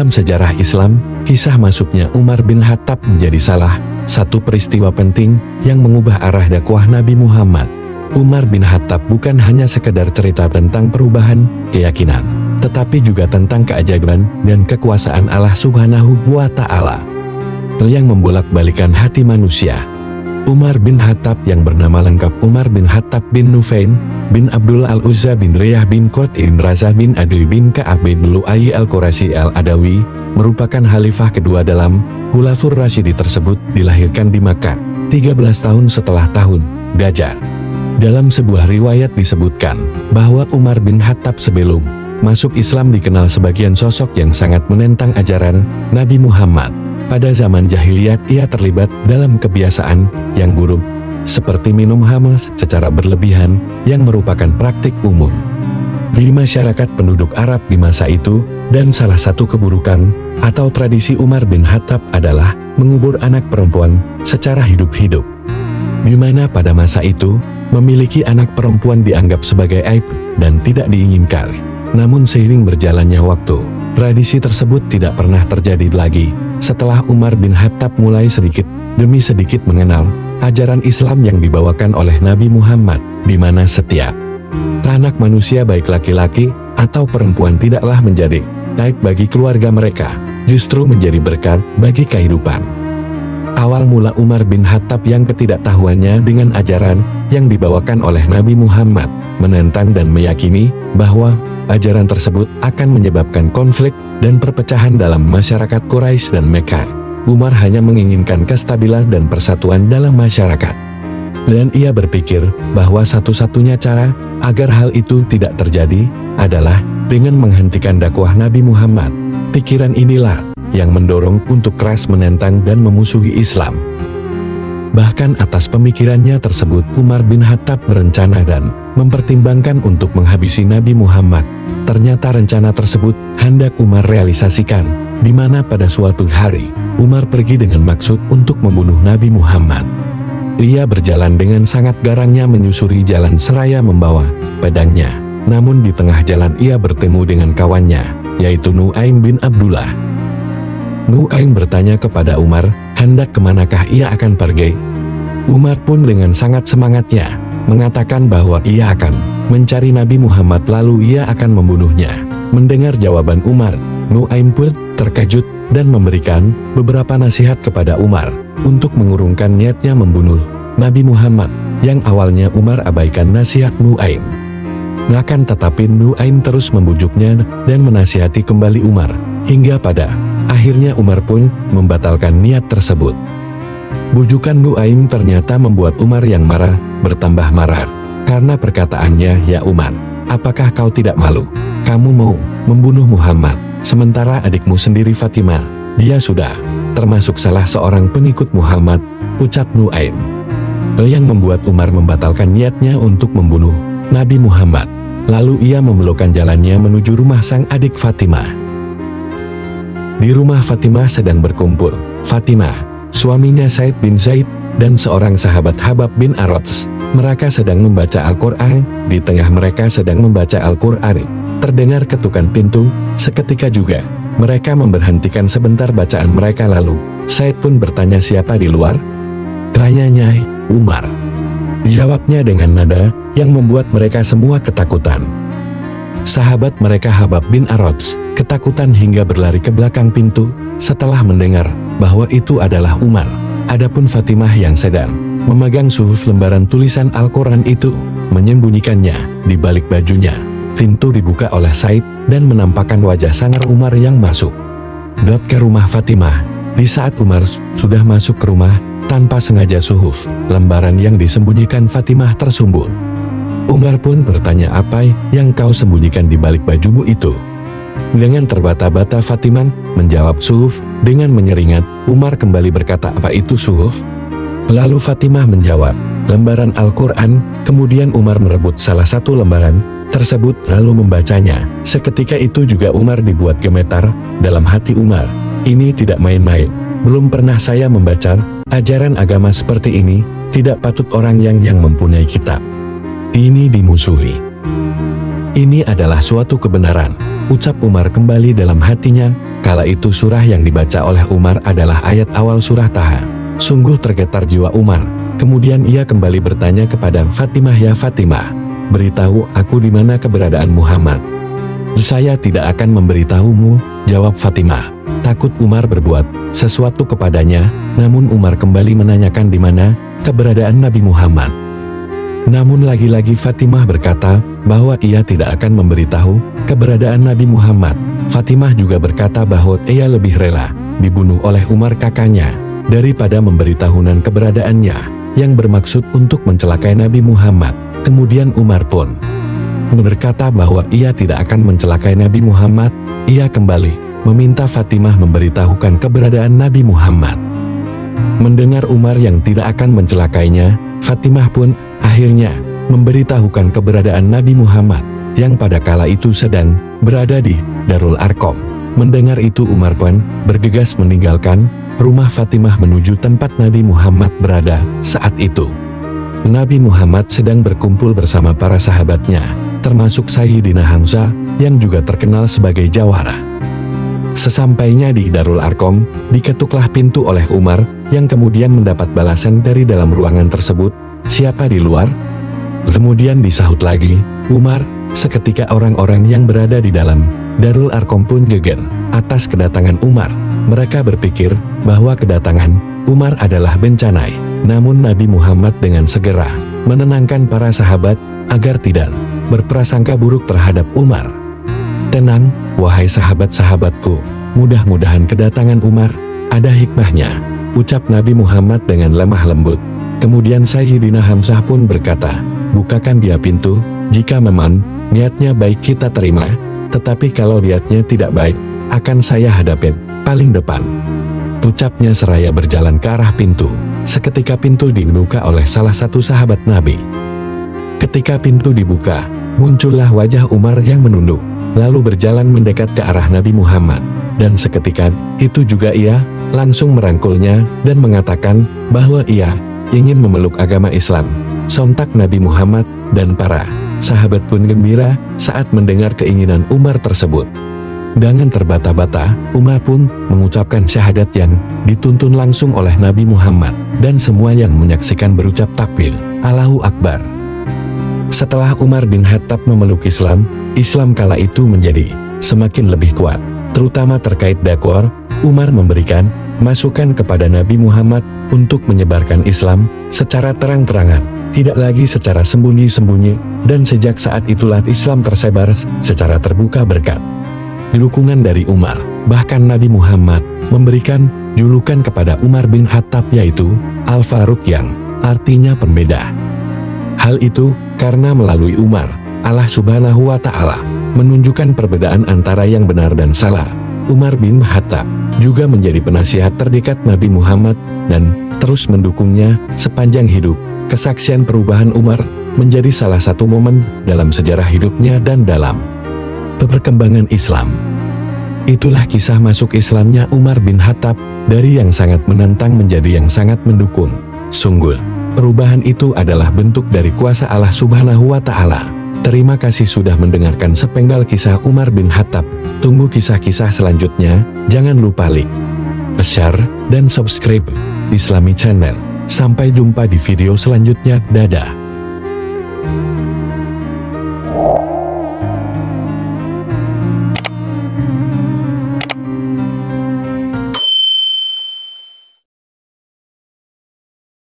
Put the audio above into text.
Dalam sejarah Islam, kisah masuknya Umar bin Khattab menjadi salah satu peristiwa penting yang mengubah arah dakwah Nabi Muhammad. Umar bin Khattab bukan hanya sekedar cerita tentang perubahan keyakinan, tetapi juga tentang keajaiban dan kekuasaan Allah Subhanahu wa Ta'ala yang membolak-balikan hati manusia. Umar bin Khattab yang bernama lengkap Umar bin Khattab bin Nufain bin Abdul al-Uzza bin Riyah bin Qurt bin Razah bin Adi bin Ka'ab bin Lu'ay al-Qurashi al-Adawi, merupakan khalifah kedua dalam Khulafur Rasyidi tersebut. Dilahirkan di Makkah 13 tahun setelah tahun Dajjal. Dalam sebuah riwayat disebutkan bahwa Umar bin Khattab sebelum masuk Islam dikenal sebagian sosok yang sangat menentang ajaran Nabi Muhammad. Pada zaman jahiliyah ia terlibat dalam kebiasaan yang buruk, seperti minum khamr secara berlebihan yang merupakan praktik umum di masyarakat penduduk Arab di masa itu, dan salah satu keburukan atau tradisi Umar bin Khattab adalah mengubur anak perempuan secara hidup-hidup, di mana pada masa itu memiliki anak perempuan dianggap sebagai aib dan tidak diinginkan. Namun seiring berjalannya waktu, tradisi tersebut tidak pernah terjadi lagi setelah Umar bin Khattab mulai sedikit demi sedikit mengenal ajaran Islam yang dibawakan oleh Nabi Muhammad, di mana setiap anak manusia baik laki-laki atau perempuan tidaklah menjadi aib bagi keluarga mereka, justru menjadi berkat bagi kehidupan. Awal mula Umar bin Khattab yang ketidaktahuannya dengan ajaran yang dibawakan oleh Nabi Muhammad, menentang dan meyakini bahwa ajaran tersebut akan menyebabkan konflik dan perpecahan dalam masyarakat Quraisy dan Mekah. Umar hanya menginginkan kestabilan dan persatuan dalam masyarakat. Dan ia berpikir bahwa satu-satunya cara agar hal itu tidak terjadi adalah dengan menghentikan dakwah Nabi Muhammad. Pikiran inilah yang mendorong untuk keras menentang dan memusuhi Islam. Bahkan atas pemikirannya tersebut, Umar bin Khattab berencana dan mempertimbangkan untuk menghabisi Nabi Muhammad. Ternyata rencana tersebut hendak Umar realisasikan, di mana pada suatu hari, Umar pergi dengan maksud untuk membunuh Nabi Muhammad. Ia berjalan dengan sangat garangnya menyusuri jalan seraya membawa pedangnya. Namun di tengah jalan ia bertemu dengan kawannya, yaitu Nu'aim bin Abdullah. Nu'aim bertanya kepada Umar, hendak kemanakah ia akan pergi? Umar pun dengan sangat semangatnya mengatakan bahwa ia akan mencari Nabi Muhammad lalu ia akan membunuhnya. Mendengar jawaban Umar, Nu'aim pun terkejut dan memberikan beberapa nasihat kepada Umar untuk mengurungkan niatnya membunuh Nabi Muhammad, yang awalnya Umar abaikan nasihat Nu'aim. Akan tetapi Nu'aim terus membujuknya dan menasihati kembali Umar, hingga pada akhirnya Umar pun membatalkan niat tersebut. Bujukan Nu'aim ternyata membuat Umar yang marah bertambah marah. Karena perkataannya, "Ya Umar, apakah kau tidak malu? Kamu mau membunuh Muhammad, sementara adikmu sendiri Fatimah, dia sudah termasuk salah seorang pengikut Muhammad," ucap Nu'aim. Yang membuat Umar membatalkan niatnya untuk membunuh Nabi Muhammad. Lalu ia membelokkan jalannya menuju rumah sang adik Fatimah. Di rumah Fatimah sedang berkumpul Fatimah, suaminya Said bin Zaid, dan seorang sahabat Habab bin Arots. Mereka sedang membaca Al-Quran. Di tengah mereka sedang membaca Al-Quran, terdengar ketukan pintu. Seketika juga mereka memberhentikan sebentar bacaan mereka, lalu Said pun bertanya, "Siapa di luar?" "Tanyanya Umar," jawabnya dengan nada yang membuat mereka semua ketakutan. Sahabat mereka Habab bin Arots ketakutan hingga berlari ke belakang pintu setelah mendengar bahwa itu adalah Umar. Adapun Fatimah yang sedang memegang suhuf lembaran tulisan Al-Quran itu menyembunyikannya di balik bajunya. Pintu dibuka oleh Said dan menampakkan wajah sangar Umar yang masuk ke rumah Fatimah. Di saat Umar sudah masuk ke rumah, tanpa sengaja suhuf lembaran yang disembunyikan Fatimah tersumbul. Umar pun bertanya, "Apa yang kau sembunyikan di balik bajumu itu?" Dengan terbata-bata Fatimah menjawab, "Suhuf." Dengan menyeringat, Umar kembali berkata, "Apa itu suhuf?" Lalu Fatimah menjawab, "Lembaran Al-Quran." Kemudian Umar merebut salah satu lembaran tersebut lalu membacanya. Seketika itu juga Umar dibuat gemetar dalam hati Umar. Ini tidak main-main. Belum pernah saya membaca ajaran agama seperti ini. Tidak patut orang yang mempunyai kitab ini dimusuhi. Ini adalah suatu kebenaran ucap Umar kembali dalam hatinya. Kala itu surah yang dibaca oleh Umar adalah ayat awal surah Taha. Sungguh tergetar jiwa Umar. Kemudian ia kembali bertanya kepada Fatimah, "Ya Fatimah, beritahu aku di mana keberadaan Muhammad." "Saya tidak akan memberitahumu," jawab Fatimah. Takut Umar berbuat sesuatu kepadanya, namun Umar kembali menanyakan di mana keberadaan Nabi Muhammad. Namun lagi-lagi Fatimah berkata bahwa ia tidak akan memberitahu keberadaan Nabi Muhammad. Fatimah juga berkata bahwa ia lebih rela dibunuh oleh Umar kakaknya daripada memberitahukan keberadaannya yang bermaksud untuk mencelakai Nabi Muhammad. Kemudian Umar pun berkata bahwa ia tidak akan mencelakai Nabi Muhammad. Ia kembali meminta Fatimah memberitahukan keberadaan Nabi Muhammad. Mendengar Umar yang tidak akan mencelakainya, Fatimah pun akhirnya memberitahukan keberadaan Nabi Muhammad yang pada kala itu sedang berada di Darul Arqam. Mendengar itu Umar pun bergegas meninggalkan rumah Fatimah menuju tempat Nabi Muhammad berada. Saat itu Nabi Muhammad sedang berkumpul bersama para sahabatnya, termasuk Sayyidina Hamzah yang juga terkenal sebagai jawara. Sesampainya di Darul Arqam, diketuklah pintu oleh Umar, yang kemudian mendapat balasan dari dalam ruangan tersebut, "Siapa di luar?" Kemudian disahut lagi, Umar. Seketika orang-orang yang berada di dalam Darul Arqam pun geger atas kedatangan Umar. Mereka berpikir bahwa kedatangan Umar adalah bencana. Namun Nabi Muhammad dengan segera menenangkan para sahabat agar tidak berprasangka buruk terhadap Umar. "Tenang, wahai sahabat-sahabatku, mudah-mudahan kedatangan Umar ada hikmahnya," ucap Nabi Muhammad dengan lemah lembut. Kemudian Sayyidina Hamzah pun berkata, "Bukakan dia pintu, jika memang niatnya baik kita terima, tetapi kalau niatnya tidak baik, akan saya hadapin paling depan." Ucapnya seraya berjalan ke arah pintu. Seketika pintu dibuka oleh salah satu sahabat Nabi. Ketika pintu dibuka, muncullah wajah Umar yang menunduk, lalu berjalan mendekat ke arah Nabi Muhammad. Dan seketika itu juga ia langsung merangkulnya dan mengatakan bahwa ia ingin memeluk agama Islam. Sontak Nabi Muhammad dan para sahabat pun gembira saat mendengar keinginan Umar tersebut. Dengan terbata-bata, Umar pun mengucapkan syahadat yang dituntun langsung oleh Nabi Muhammad, dan semua yang menyaksikan berucap takbir, Allahu Akbar. Setelah Umar bin Khattab memeluk Islam, Islam kala itu menjadi semakin lebih kuat, terutama terkait dakwah. Umar memberikan masukan kepada Nabi Muhammad untuk menyebarkan Islam secara terang-terangan, tidak lagi secara sembunyi-sembunyi, dan sejak saat itulah Islam tersebar secara terbuka berkat dukungan dari Umar. Bahkan Nabi Muhammad memberikan julukan kepada Umar bin Khattab yaitu Al-Faruq yang artinya pembeda. Hal itu karena melalui Umar, Allah Subhanahu wa Ta'ala menunjukkan perbedaan antara yang benar dan salah. Umar bin Khattab juga menjadi penasihat terdekat Nabi Muhammad dan terus mendukungnya sepanjang hidup. Kesaksian perubahan Umar menjadi salah satu momen dalam sejarah hidupnya dan dalam perkembangan Islam. Itulah kisah masuk Islamnya Umar bin Khattab, dari yang sangat menentang menjadi yang sangat mendukung. Sungguh, perubahan itu adalah bentuk dari kuasa Allah Subhanahu wa Ta'ala. Terima kasih sudah mendengarkan sepenggal kisah Umar bin Khattab. Tunggu kisah-kisah selanjutnya. Jangan lupa like, share, dan subscribe Islami Channel. Sampai jumpa di video selanjutnya. Dadah.